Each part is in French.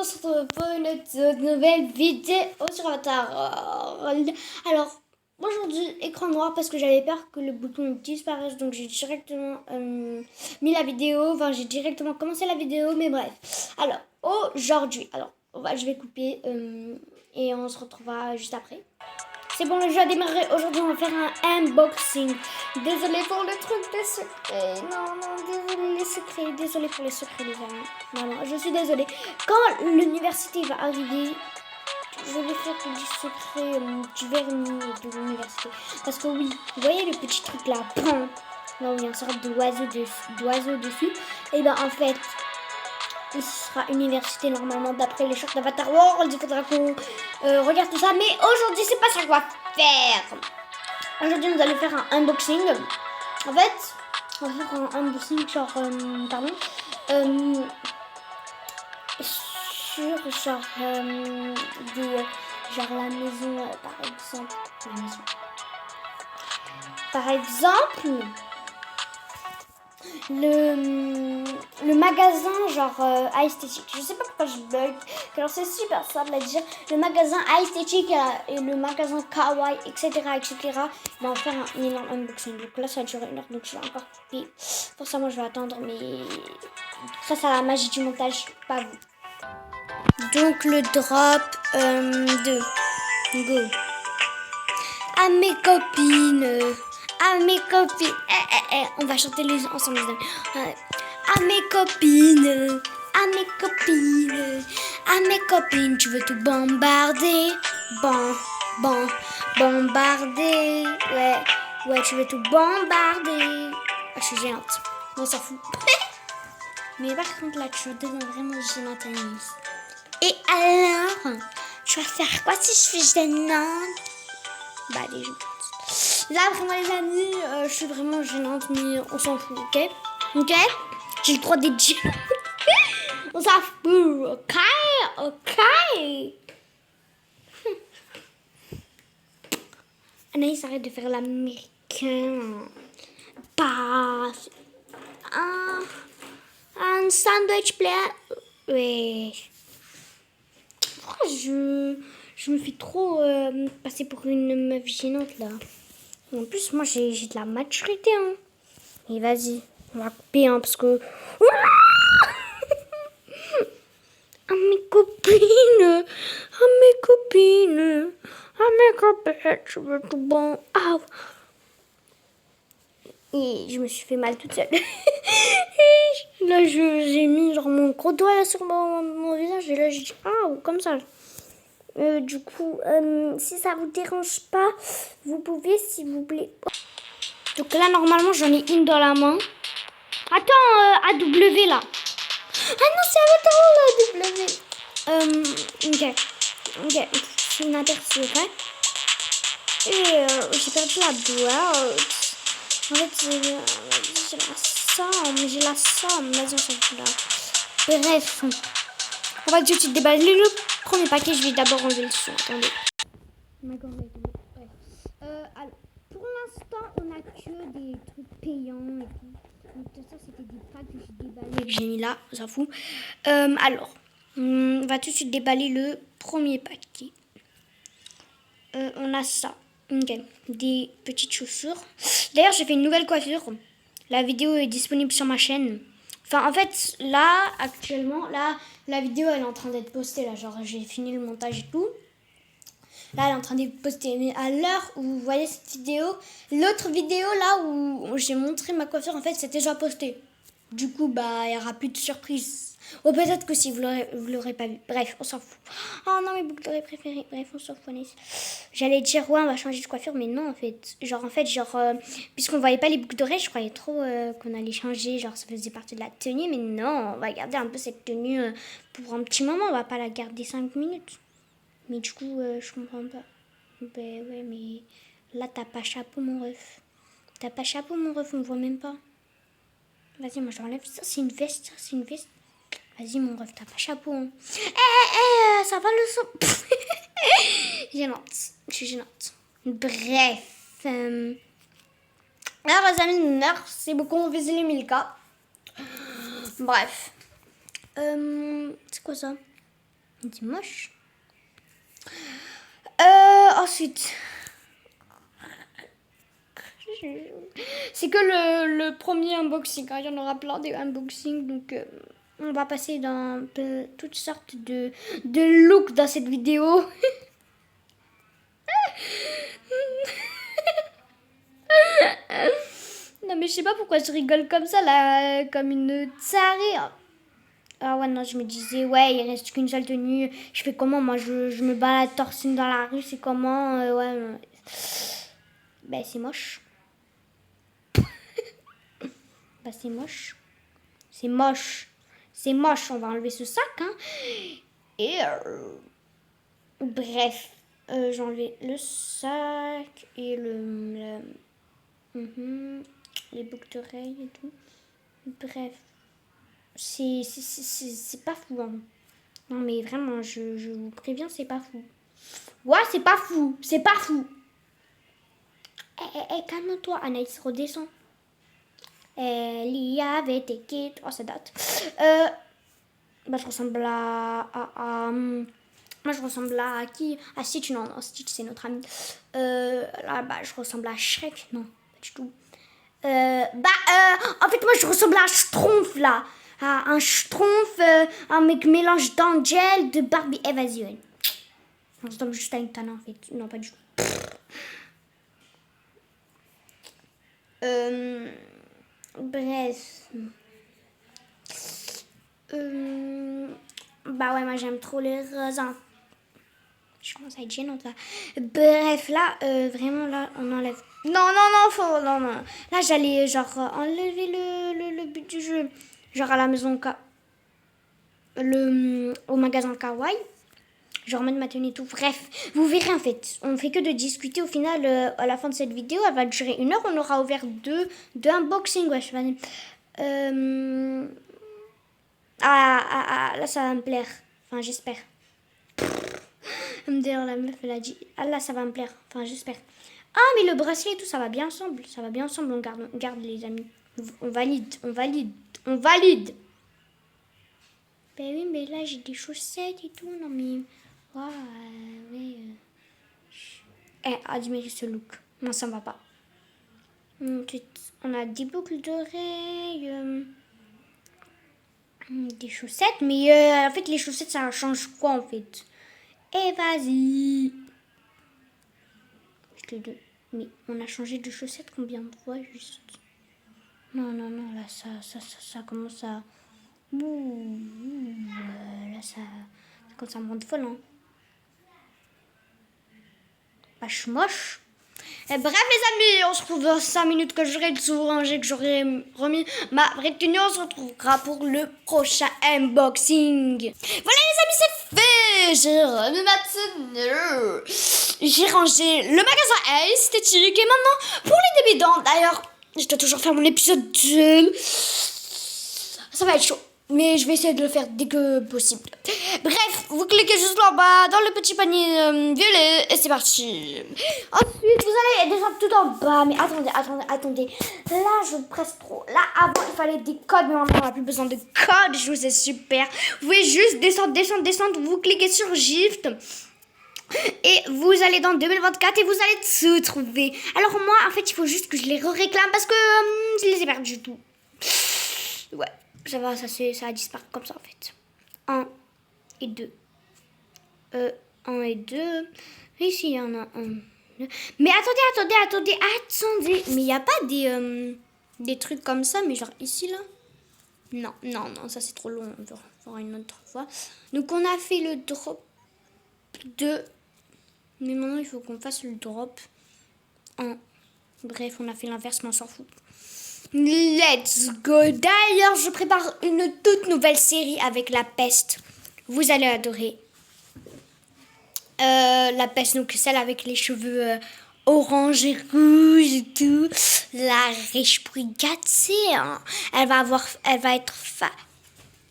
on se retrouve pour une toute nouvelle vidéo sur Avatar. Alors, aujourd'hui, écran noir parce que j'avais peur que le bouton disparaisse. Donc, j'ai directement mis la vidéo. Enfin, j'ai directement commencé la vidéo, mais bref. Alors, aujourd'hui, je vais couper et on se retrouvera juste après. C'est bon, le jeu a démarré. Aujourd'hui, on va faire un unboxing. Désolée pour le truc des secrets. Non, désolé les secrets. Désolée pour les secrets, les amis. Non, je suis désolée. Quand l'université va arriver, je vais faire du secret du vernis de l'université. Parce que oui, vous voyez le petit truc là, là où il y a une sorte d'oiseau dessus. Et ben en fait, il sera université normalement d'après les shorts d'Avatar World. Il faudra qu'on regarde tout ça. Mais aujourd'hui, c'est pas ça qu'on va faire. Aujourd'hui, nous allons faire un unboxing. En fait, on va faire un unboxing genre, sur genre genre la maison, par exemple. La maison. Par exemple, le magasin genre esthétique. Je sais pas pourquoi je bug. Alors c'est super simple à dire. Le magasin esthétique et le magasin kawaii, etc. On va faire un énorme unboxing. Donc là ça a duré 1 heure, donc je vais encore couper. Pour ça moi je vais attendre, mais grâce à la magie du montage, pas vous. Donc le drop de Go. À mes copines. À mes copines. On va chanter les ensemble, les amis. À mes copines. À mes copines. À mes copines. Tu veux tout bombarder. Bombarder. Ouais, tu veux tout bombarder. Je suis géante. On s'en fout. Mais par contre, là, tu deviens vraiment gênante, Anis. Et alors, tu vas faire quoi si je suis gênante? Bah, les gens. Là, vraiment, les amis, je suis vraiment gênante, mais on s'en fout, ok? J'ai le droit d'être gênante. On s'en fout, ok? Anaïs, arrête de faire l'américain. Bah, un sandwich plat. Ouais. Oh, je me fais trop passer pour une meuf gênante, là. En plus, moi, j'ai de la maturité, hein. Et vas-y, on va couper, hein, parce que... À mes copines, je veux tout bon. Ah. Et je me suis fait mal toute seule. Là, j'ai mis genre mon gros doigt là, sur mon visage et là, j'ai dit comme ça. Du coup, si ça vous dérange pas, vous pouvez, s'il vous plaît. Donc là, normalement, j'en ai une dans la main. Attends, AW là. Ah non, c'est Avatar là, W. Ok. C'est une aperçue, ok. Et j'ai perdu la boîte. En fait, j'ai la somme. Vas-y, on s'en fout là. Bref, on va tout de suite déballer le premier paquet. Je vais d'abord enlever le son. Attendez. Alors, pour l'instant, on a que des trucs payants et tout. Donc, tout ça, c'était des packs que j'ai déballés, que j'ai mis là. On s'en fout. Alors, on va tout de suite déballer le premier paquet. On a ça. Ok, des petites chaussures. D'ailleurs, j'ai fait une nouvelle coiffure. La vidéo est disponible sur ma chaîne. Enfin, en fait, là, actuellement, là, la vidéo, elle est en train d'être postée. Là, genre, j'ai fini le montage et tout. Là, elle est en train d'être postée. Mais à l'heure où vous voyez cette vidéo, l'autre vidéo, là, où j'ai montré ma coiffure, en fait, c'était déjà posté. Du coup, bah, il n'y aura plus de surprise. Ou peut-être que si vous l'aurez pas vu. Bref, on s'en fout. Oh non, mes boucles d'oreilles préférées. Bref, on s'en fout. J'allais dire, ouais, on va changer de coiffure, mais non, en fait. Genre, puisqu'on voyait pas les boucles d'oreilles, je croyais trop qu'on allait changer. Genre, ça faisait partie de la tenue, mais non, on va garder un peu cette tenue pour un petit moment. On va pas la garder 5 minutes. Mais du coup, je comprends pas. Ben ouais, mais là, t'as pas chapeau, mon ref. T'as pas chapeau, mon ref, on voit même pas. Vas-y, moi, j'enlève ça. C'est une veste, Vas-y, mon ref, t'as pas chapeau. Hein. Ça va le son. Gênante. Je suis gênante. Bref. Alors, les amis, merci beaucoup. On faisait les 1000K. Bref. C'est quoi ça? C'est moche. Ensuite, c'est que le premier unboxing. Il y en aura plein des unboxings. Donc, on va passer dans toutes sortes de looks dans cette vidéo. Non, mais je sais pas pourquoi je rigole comme ça, là, comme une tarée. Ah ouais, non, je me disais, ouais, il reste qu'une seule tenue. Je fais comment, moi, je me balade torse nu dans la rue, c'est comment, ouais. Ben, c'est moche. Bah, c'est moche. C'est moche. C'est moche, on va enlever ce sac, hein. Et, bref, j'ai enlevé le sac et les boucles d'oreilles et tout. Bref, c'est pas fou, hein. Non, mais vraiment, je vous préviens, c'est pas fou. Ouais, c'est pas fou. C'est pas fou. Calme-toi, Anaïs, redescends. Elle y avait des kids. Oh, ça date. Bah, je ressemble moi, je ressemble à qui? À Stitch, non, Stitch, c'est notre ami. Là, bah, je ressemble à Shrek. Non, pas du tout. En fait, moi, je ressemble à un Schtroumpf, là. À un Schtroumpf, un mec mélange d'Angel, de Barbie. Vas-y, ouais. Je ressemble juste à une Tana, en fait. Non, pas du tout. Bref. Bah ouais, moi j'aime trop les raisins. Je commence à être gênante là. Bref, là, vraiment là, on enlève. Non. Là, j'allais genre enlever le but du jeu. Genre à la maison, au magasin Kawaii. Genre mettre ma tenue et tout. Bref, vous verrez en fait. On fait que de discuter. Au final, à la fin de cette vidéo, elle va durer 1 heure. On aura ouvert deux unboxings. Wesh, vas-y. Là, ça va me plaire. Enfin, j'espère. D'ailleurs, la meuf, elle a dit, ah là, ça va me plaire. Enfin, j'espère. Ah, mais le bracelet et tout, ça va bien ensemble. Ça va bien ensemble. On garde les amis. On valide. Ben oui, mais là, j'ai des chaussettes et tout. Non, mais... ouais. Admirez ce look. Non, ça ne va pas. Ensuite, on a des boucles d'oreilles, des chaussettes. Mais en fait, les chaussettes, ça change quoi en fait? Et vas-y. Mais on a changé de chaussettes combien de fois juste? Non, là, ça commence à... Là, ça commence à me rendre folle, hein. Bah, je suis moche. Et bref, les amis, on se retrouve dans 5 minutes que j'aurai tout rangé, que j'aurai remis ma vraie tenue. On se retrouvera pour le prochain unboxing. Voilà, les amis, c'est fait. J'ai remis ma tenue. J'ai rangé le magasin esthétique. Et maintenant, pour les débutants, d'ailleurs, je dois toujours faire mon épisode 2. Ça va être chaud. Mais je vais essayer de le faire dès que possible. Bref, vous cliquez juste là en bas dans le petit panier violet et c'est parti. Ensuite, vous allez descendre tout en bas. Mais attendez. Là, je presse trop. Là, avant, il fallait des codes. Mais maintenant, on n'a plus besoin de codes. Je vous ai super. Vous pouvez juste descendre. Vous cliquez sur Shift. Et vous allez dans 2024 et vous allez tout trouver. Alors moi, en fait, il faut juste que je les réclame parce que je les ai perdus tout. Ouais. Ça va, ça a disparu comme ça en fait. 1 et 2. 1 et 2. Ici, il y en a un. Mais attendez. Mais il n'y a pas des trucs comme ça, mais genre ici, là. Non, ça c'est trop long. On fera une autre fois. Donc, on a fait le drop 2. Mais maintenant, il faut qu'on fasse le drop 1. Bref, on a fait l'inverse, mais on s'en fout. Let's go. D'ailleurs, je prépare une toute nouvelle série avec La Peste. Vous allez adorer. La Peste, donc celle avec les cheveux orange et rouge et tout. La riche brigade, hein. Elle va être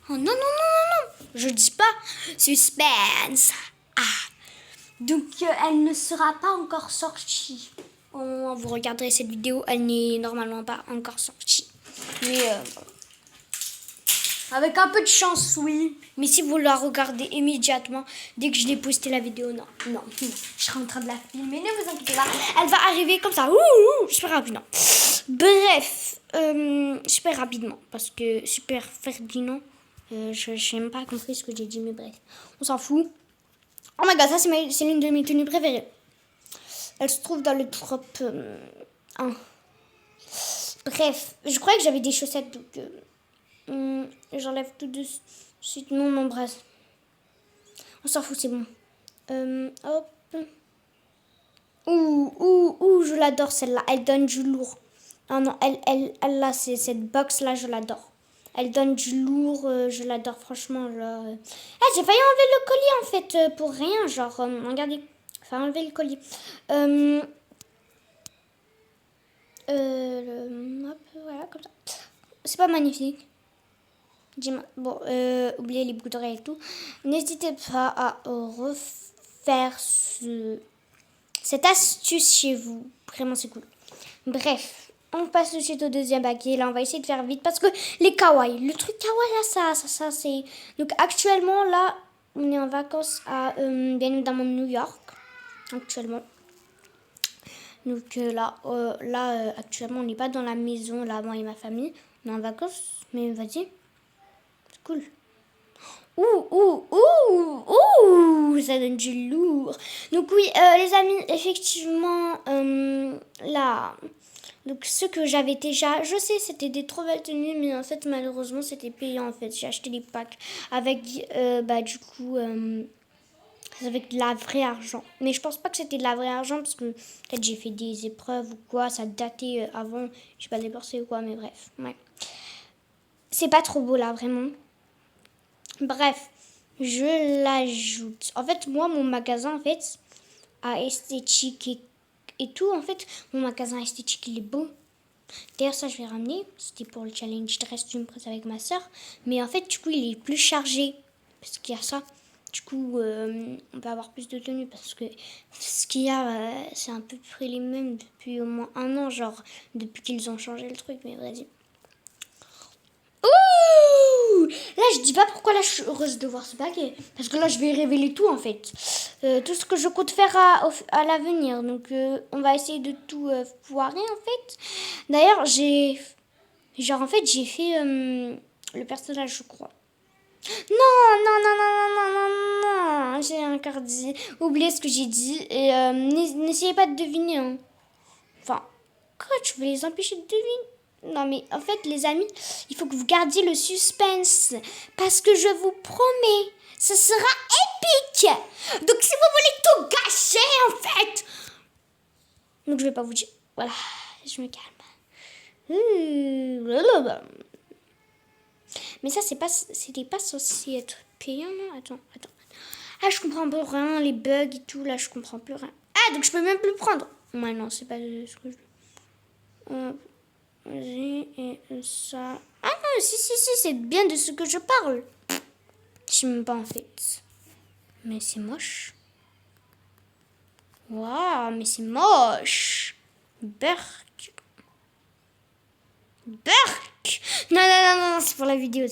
Oh non. Je dis pas. Suspense. Donc, elle ne sera pas encore sortie. Vous regarderez cette vidéo, elle n'est normalement pas encore sortie. Mais Avec un peu de chance, oui. Mais si vous la regardez immédiatement, dès que je l'ai posté la vidéo, non. Je serai en train de la filmer, ne vous inquiétez pas. Elle va arriver comme ça, super rapidement. Bref, super rapidement. Parce que super Ferdinand, je n'ai même pas compris ce que j'ai dit, mais bref. On s'en fout. Oh my god, ça c'est l'une de mes tenues préférées. Elle se trouve dans le top 1. Bref, je croyais que j'avais des chaussettes, donc j'enlève tout de suite. Non, mon bras. On s'en fout, c'est bon. Hop. Je l'adore celle-là. Elle donne du lourd. Non, elle là, c'est cette box-là, je l'adore. Elle donne du lourd, je l'adore, franchement. Genre, j'ai failli enlever le colis, en fait, pour rien. Genre, regardez, j'ai failli enlever le colis. Hop, voilà, comme ça. C'est pas magnifique. Bon, oubliez les boucles d'oreilles et tout. N'hésitez pas à refaire cette astuce chez vous. Vraiment, c'est cool. Bref, on passe tout de suite au deuxième baguette. Là, on va essayer de faire vite parce que les kawaii, le truc kawaii, là, ça, c'est... Donc, actuellement, là, on est en vacances à, bien évidemment, New York. Actuellement. Donc, là, actuellement, on n'est pas dans la maison, là, moi et ma famille. On est en vacances, mais vas-y. C'est cool. Ça donne du lourd. Donc oui, les amis, effectivement, là, donc ce que j'avais déjà, je sais, c'était des trop belles tenues, mais en fait, malheureusement, c'était payant, en fait. J'ai acheté les packs avec, du coup, avec de la vraie argent. Mais je pense pas que c'était de la vraie argent, parce que peut-être j'ai fait des épreuves ou quoi, ça datait avant, je sais pas, déboursé ou quoi, mais bref, ouais. C'est pas trop beau, là, vraiment. Bref, je l'ajoute. En fait, moi, mon magasin, en fait, à esthétique et tout, en fait, mon magasin esthétique, il est beau. D'ailleurs, ça, je vais ramener. C'était pour le challenge dress d'une presse avec ma soeur. Mais en fait, du coup, il est plus chargé. Parce qu'il y a ça. Du coup, on va avoir plus de tenues. Parce que ce qu'il y a, c'est à peu près les mêmes depuis au moins 1 an. Genre, depuis qu'ils ont changé le truc. Mais vas-y. Là, je dis pas pourquoi là je suis heureuse de voir ce paquet. Parce que là, je vais révéler tout en fait. Tout ce que je compte faire à l'avenir. Donc, on va essayer de tout foirer en fait. D'ailleurs, j'ai fait le personnage, je crois. Non. J'ai encore dit. Oubliez ce que j'ai dit. Et n'essayez pas de deviner. Hein. Enfin, quoi, tu veux les empêcher de deviner? Non mais en fait les amis, il faut que vous gardiez le suspense parce que je vous promets, ce sera épique. Donc si vous voulez tout gâcher en fait, donc je vais pas vous dire. Voilà, je me calme. Mais ça c'était pas censé être payant non? Attends. Ah je comprends plus rien, les bugs et tout là, je comprends plus rien. Ah donc je peux même plus prendre. Ouais non c'est pas ce que je veux. Et ça. Ah non, si, c'est bien de ce que je parle. Je sais même pas en fait. Mais c'est moche. Waouh, mais c'est moche. Berk. Non, c'est pour la vidéo,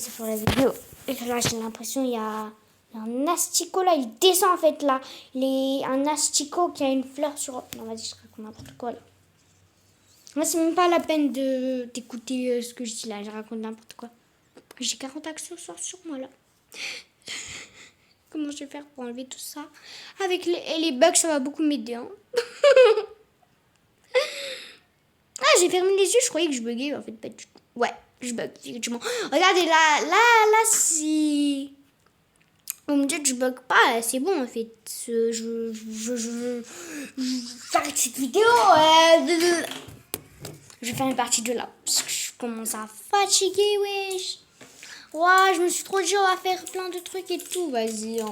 Et là, j'ai l'impression il y a un asticot là, il descend en fait là. Un asticot qui a une fleur sur... Non, vas-y, je raconte n'importe quoi là. Moi, c'est même pas la peine d'écouter ce que je dis là, je raconte n'importe quoi. J'ai 40 accessoires sur moi là. Comment je vais faire pour enlever tout ça? Avec les bugs, ça va beaucoup m'aider. Hein. Ah, j'ai fermé les yeux, je croyais que je buguais, mais en fait pas du tout. Ouais, je bug, effectivement. Regardez là, si... Vous me dites que je bug pas, c'est bon en fait. J'arrête cette vidéo. Je vais faire une partie de là. Parce que je commence à fatiguer, wesh. Ouais, je me suis trop dur à faire plein de trucs et tout. Vas-y. Hein.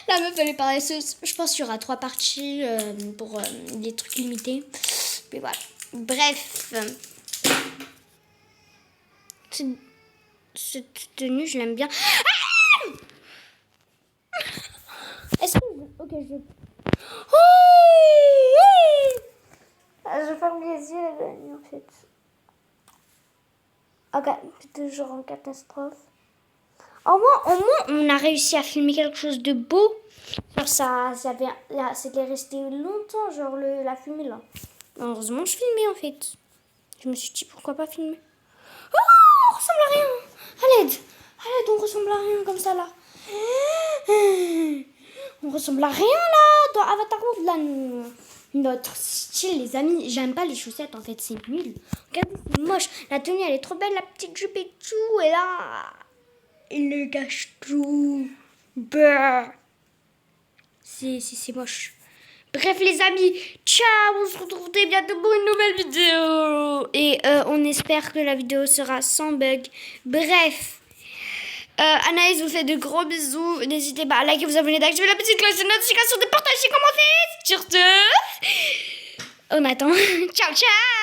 La meuf, elle est paresseuse. Je pense qu'il y aura 3 parties pour des trucs limités. Mais voilà. Bref. Cette tenue, je l'aime bien. Ah Est-ce que... Ok, je... Je ferme les yeux, les amis, en fait. Ok, c'est toujours en catastrophe. Au moins, on a réussi à filmer quelque chose de beau. Genre c'était resté longtemps, genre la fumée là. Heureusement, je filmais en fait. Je me suis dit pourquoi pas filmer. Oh, on ressemble à rien. À l'aide, on ressemble à rien comme ça là. On ressemble à rien là dans Avatar World là. Notre style, les amis, j'aime pas les chaussettes en fait, c'est nul. Regardez, c'est moche. La tenue elle est trop belle, la petite jupe et tout. Et là, il le gâche tout. Bah. C'est moche. Bref les amis, ciao, on se retrouve très bientôt pour une nouvelle vidéo. Et on espère que la vidéo sera sans bug. Bref, Anaïs vous fait de gros bisous. N'hésitez pas à liker, vous abonner, d'activer la petite cloche de notification, de partager, commenter. Sur ce, on attend. Ciao, ciao.